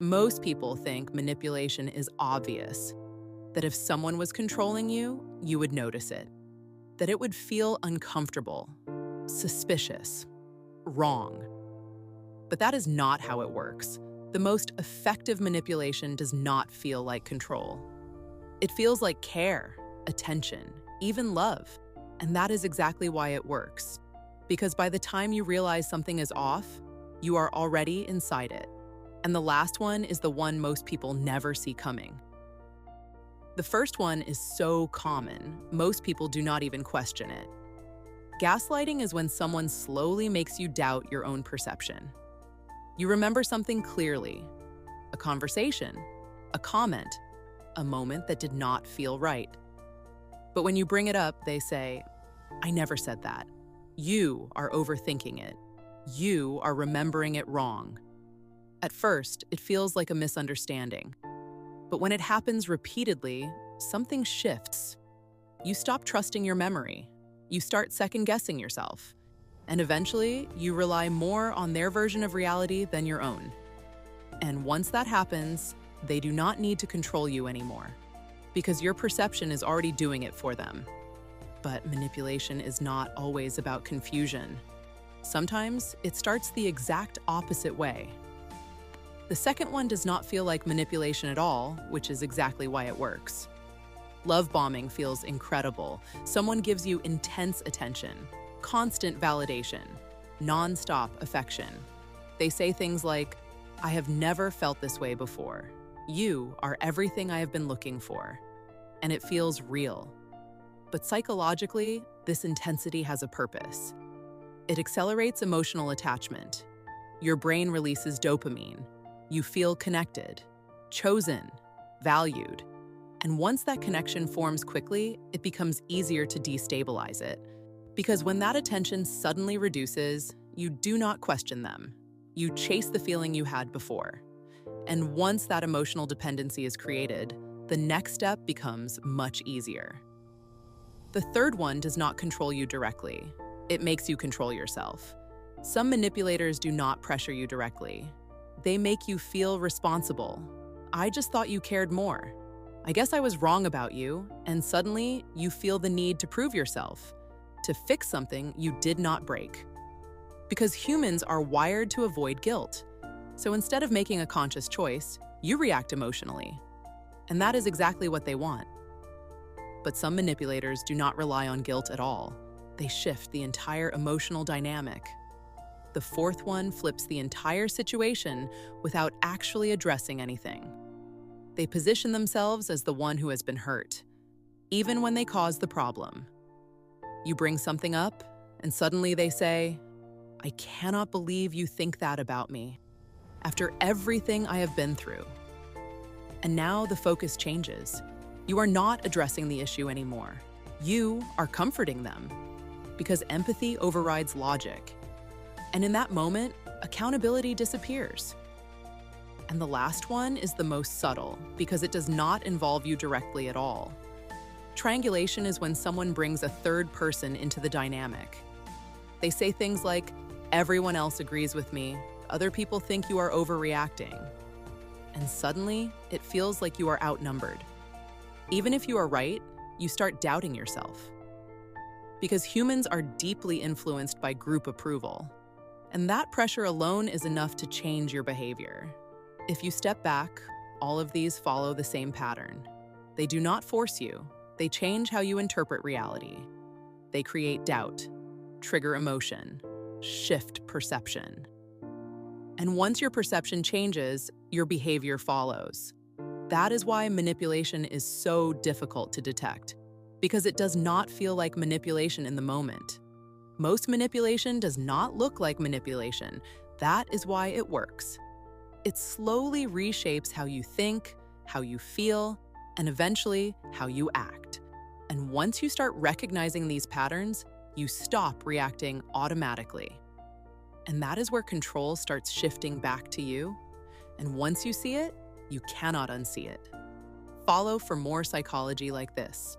Most people think manipulation is obvious, that if someone was controlling you, you would notice it, that it would feel uncomfortable, suspicious, wrong. But that is not how it works. The most effective manipulation does not feel like control. It feels like care, attention, even love. And that is exactly why it works. Because by the time you realize something is off, you are already inside it. And the last one is the one most people never see coming. The first one is so common, most people do not even question it. Gaslighting is when someone slowly makes you doubt your own perception. You remember something clearly, a conversation, a comment, a moment that did not feel right. But when you bring it up, they say, "I never said that. You are overthinking it. You are remembering it wrong." At first, it feels like a misunderstanding. But when it happens repeatedly, something shifts. You stop trusting your memory. You start second-guessing yourself. And eventually, you rely more on their version of reality than your own. And once that happens, they do not need to control you anymore, because your perception is already doing it for them. But manipulation is not always about confusion. Sometimes it starts the exact opposite way. The second one does not feel like manipulation at all, which is exactly why it works. Love bombing feels incredible. Someone gives you intense attention, constant validation, non-stop affection. They say things like, "I have never felt this way before. You are everything I have been looking for." And it feels real. But psychologically, this intensity has a purpose. It accelerates emotional attachment. Your brain releases dopamine. You feel connected, chosen, valued. And once that connection forms quickly, it becomes easier to destabilize it. Because when that attention suddenly reduces, you do not question them. You chase the feeling you had before. And once that emotional dependency is created, the next step becomes much easier. The third one does not control you directly. It makes you control yourself. Some manipulators do not pressure you directly. They make you feel responsible. "I just thought you cared more. I guess I was wrong about you," and suddenly you feel the need to prove yourself, to fix something you did not break. Because humans are wired to avoid guilt. So instead of making a conscious choice, you react emotionally. And that is exactly what they want. But some manipulators do not rely on guilt at all. They shift the entire emotional dynamic. The fourth one flips the entire situation without actually addressing anything. They position themselves as the one who has been hurt, even when they cause the problem. You bring something up, and suddenly they say, "I cannot believe you think that about me, after everything I have been through." And now the focus changes. You are not addressing the issue anymore. You are comforting them, because empathy overrides logic. And in that moment, accountability disappears. And the last one is the most subtle, because it does not involve you directly at all. Triangulation is when someone brings a third person into the dynamic. They say things like, "Everyone else agrees with me. Other people think you are overreacting." And suddenly, it feels like you are outnumbered. Even if you are right, you start doubting yourself. Because humans are deeply influenced by group approval. And that pressure alone is enough to change your behavior. If you step back, all of these follow the same pattern. They do not force you. They change how you interpret reality. They create doubt, trigger emotion, shift perception. And once your perception changes, your behavior follows. That is why manipulation is so difficult to detect, because it does not feel like manipulation in the moment. Most manipulation does not look like manipulation. That is why it works. It slowly reshapes how you think, how you feel, and eventually how you act. And once you start recognizing these patterns, you stop reacting automatically. And that is where control starts shifting back to you. And once you see it, you cannot unsee it. Follow for more psychology like this.